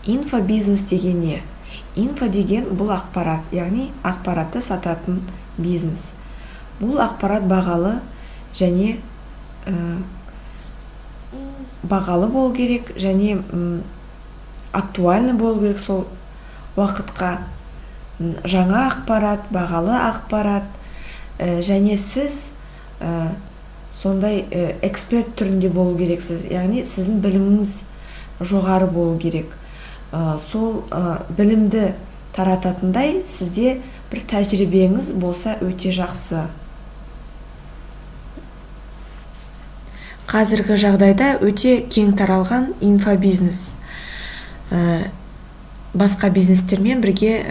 Инфобизнес деген не? Инфо деген бұл ақпарат, яғни ақпаратты сататын бизнес. Бұл ақпарат бағалы және бағалы болу керек, және актуальны болу керек сол уақытқа. Жаңа ақпарат, бағалы ақпарат, және сіз сондай эксперт түрінде болу керексіз, яғни сіздің біліміңіз жоғары болу керек. Сол білімді тарататындай сізде бір тәжірибеңіз болса өте жақсы. Қазіргі жағдайда өте кең таралған инфобизнес. Басқа бизнестермен бірге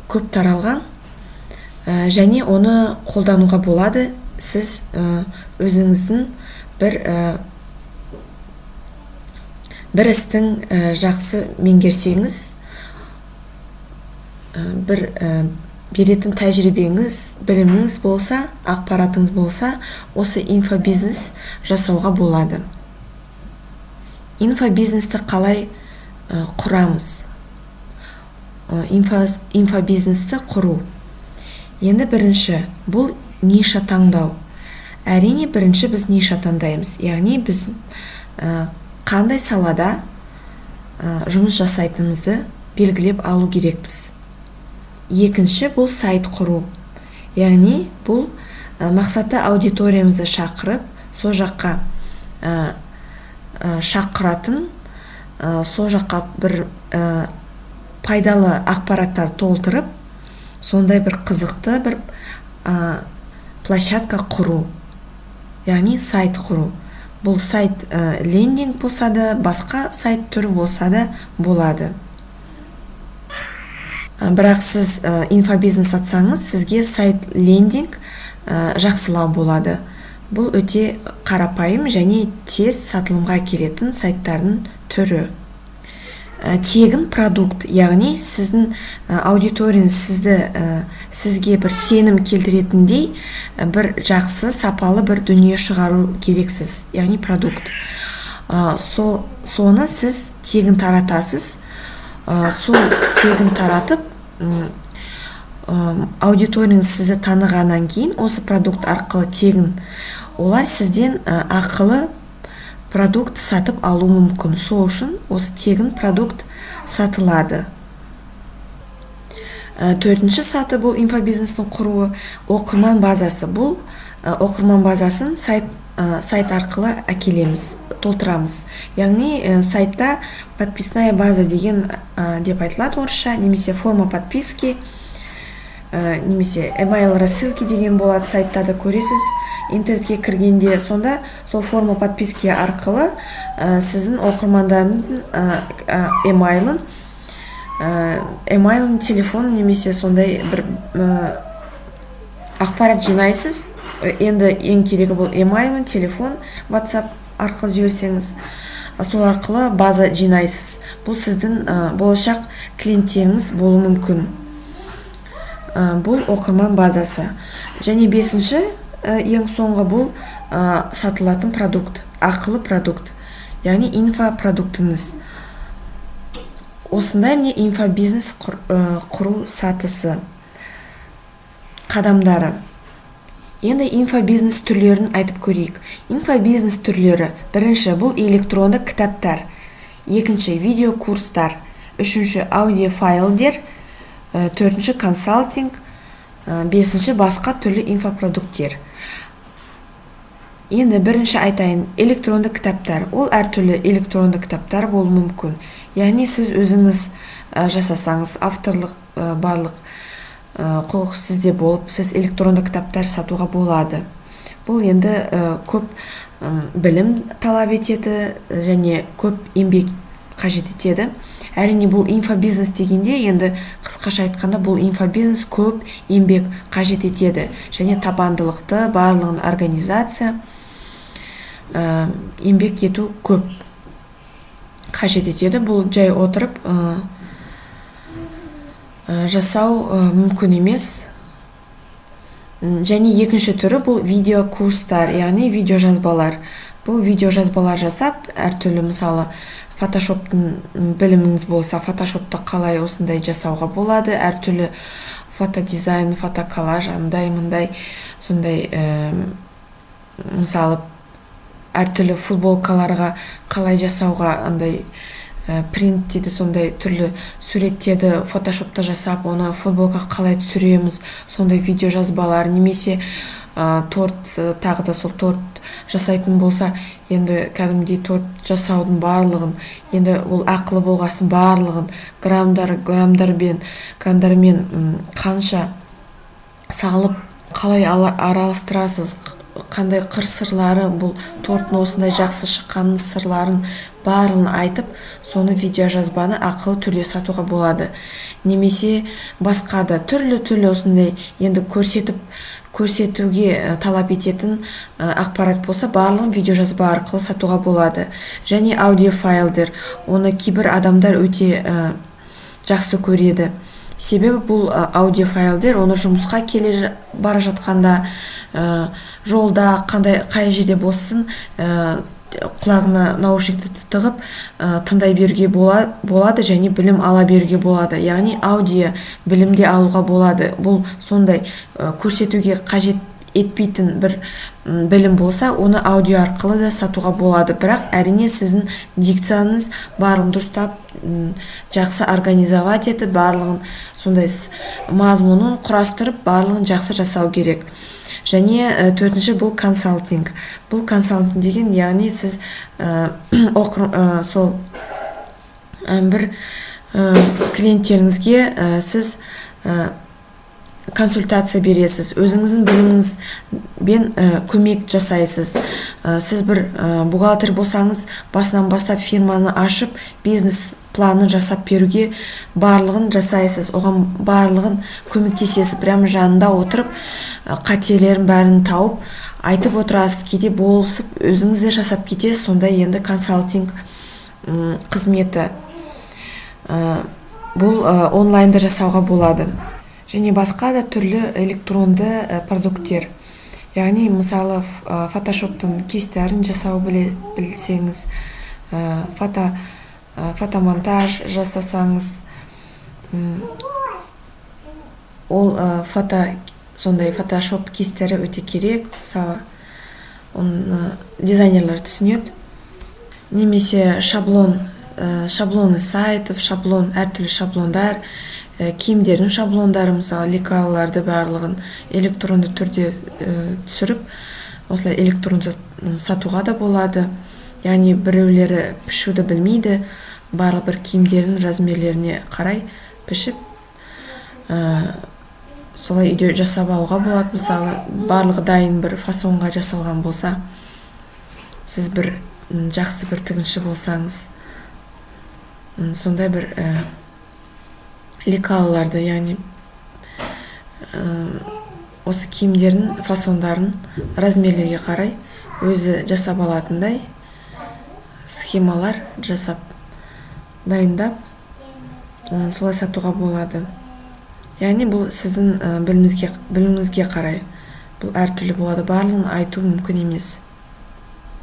көп таралған, және оны қолдануға болады. Сіз өзіңіздің бір істің жақсы меңгерсеңіз, бір беретін тәжірибеңіз, біліміңіз болса, ақпаратыңыз болса, осы инфобизнес жасауға болады. Инфобизнесті қалай құрамыз? Инфобизнесті құру. Енді бірінші, бұл ниша таңдау. Әрине, бірінші біз ниша таңдаймыз. Яғни біз қандай салада жұмыс жасайтынымызды белгілеп алу керекпіз. Екінші, бұл сайт құру. Яғни, бұл мақсатты аудиториямызды шақырып, сол жаққа шақыратын, сол жаққа бір пайдалы ақпараттар толтырып, сондай бір қызықты бір площадка құру. Яғни, сайт құру. Бұл сайт лендинг болса да, басқа сайт түрі болса да болады. Бірақ сіз инфобизнес атсаңыз, сізге сайт лендинг жақсылау болады. Бұл өте қарапайым және тез сатылымға келетін сайттардың түрі. Тегін продукт, яғни сіздің аудиторияңыз сізге бір сенім келтіретіндей бір жақсы, сапалы бір дүние шығару керексіз, яғни продукт. Соны сіз тегін таратасыз. Сол тегін таратып, аудиторияңыз сізді танығаннан кейін, осы продукт арқылы тегін, олар сізден ақылы продукт сатып алу мүмкін. Сол үшін осы тегін продукт сатылады. Төртінші саты бұл инфобизнестің құруы оқырман базасы. Бұл оқырман базасын сайт арқылы әкелеміз, толтырамыз. Яғни сайтта подписная база деген деп айтылады орысша, немесе форма подписки, немесе email рассылки деген болады, сайтта да көресіз. Интернетке кіргенде сонда сол форма подписки арқылы сіздің оқырмандарыңыздың емайлын, телефон немесе сондай бір ақпарат жинайсыз. Енді ең керегі бұл емайлын, телефон, WhatsApp арқылы жіберсеңіз, сол арқылы база жинайсыз. Бұл сіздің болашақ клиенттеріңіз болуы мүмкін. Бұл оқырман базасы. Және бесінші, ең соңғы бұл сатылатын продукт, ақылы продукт, яғни инфопродуктіңіз. Осындай міне инфобизнес құру сатысы, қадамдары. Енді инфобизнес түрлерін айтып көрейік. Инфобизнес түрлері: бірінші, бұл электронды кітаптар. Екінші, видео курстар. Үшінші, аудиофайлдер. Төртінші, консалтинг. Бесінші, басқа түрлі инфопродукттер. Енді бірінші айтайын, электронды кітаптар. Ол әртүрлі электронды кітаптар болуы мүмкін. Яғни сіз өзіңіз жасасаңыз, авторлық барлық құқық сізде болып, сіз электронды кітаптар сатуға болады. Бұл енді көп білім талап етеді және көп еңбек қажет етеді. Әрине, бұл инфобизнес дегенде, енді қысқаша айтқанда, бұл инфобизнес көп еңбек қажет етеді. Және табандылықты, барлығын организация, еңбек ету көп қажет етеді. Бұл жай отырып жасау мүмкін емес. Және екінші түрі бұл видео курстар, яғни видео жазбалар. Бұл видео жазбалар жасап, әртүрлі мысалы фотошоптың біліміңіз болса, фотошопта қалай осындай жасауға болады, әртүрлі фотодизайн, фотоколлаж, андай мындай сондай мысалы әртүрлі футболкаларға қалай жасауға андай принт дейді, сондай түрлі суреттерді фотошопта жасап, оны футболкаға қалай түсіреміз, сондай видео жазбалар, немесе торт, тағы да сол торт жасайтын болса, енді кәдімгідей торт жасаудың барлығын, енді ол ақылы болғасын барлығын грамдармен қанша сағылып қалай араластырасыз, қандай қыр-сырлары, бұл торттың осындай жақсы шыққанын сырларын барлығын айтып, соны видео жазбаны ақылы түрде сатуға болады. Немесе басқа да түрлі осындай енді көрсетуге талап ететін ақпарат болса, барлығын видео жазба арқылы сатуға болады. Және аудиофайлдер, оны кейбір адамдар өте жақсы көреді. Себебі бұл аудиофайлдер, оны жұмысқа келе бара жатқанда, жолда, қай жерде болсын, құлағына наушникті тығып тыңдай беруге болады, және білім ала беруге болады. Яғни аудио білімде алуға болады. Бұл сондай көрсетуге қажет етпейтін бір білім болса, оны аудио арқылы да сатуға болады. Бірақ әрине сіздің дикцияңыз барлығын дұрыстап, жақсы организовать етіп, барлығын сондай мазмұнын құрастырып, барлығын жақсы жасау керек. Және төртінші бұл консалтинг. Бұл консалтинг деген, яғни сіз сол бір клиенттеріңізге сіз консультация бересіз, өзіңіздің біліміңізбен көмек жасайсыз. Сіз бір бухгалтер болсаңыз, басынан бастап фирманы ашып, бизнес планын жасап беруге барлығын жасайсыз, оған барлығын көмектесесіз. Прямо жанында отырып, қателерін бәрін тауып, айтып отырасыз, кейде болысып, өзіңіз де жасап кетесіз. Сонда енді консалтинг қызметі. Бұл онлайнда жасауға болады. Және басқа да түрлі электронды продукттер. Яғни, мысалы, фотошоптың кестерін жасау білсеңіз, фотомонтаж жасасаңыз, ол сондай фотошоп кестері өте керек. Мысалы, дизайнерлер түсінеді. Немесе шаблоны сайтов, әртүрлі шаблондар, киімдердің шаблондары, мысалы, лекалаларды барлығын электронды түрде түсіріп, осылай электронды сатуға да болады. Яғни біреулері пішуді білмейді, барлық бір киімдердің размерлеріне қарай пішіп, солай үйде жасап алуға болады. Мысалы, барлығы дайын бір фасонға жасалған болса, сіз бір жақсы бір тігінші болсаңыз, сондай бір лекалаларды, яғни осы киімдердің фасондарын размерлерге қарай өзі жасап алатындай схемалар жасап, дайындап, солай сатуға болады. Яғни бұл сіздің біліміңізге қарай. Бұл әртүрлі болады, барлығын айту мүмкін емес.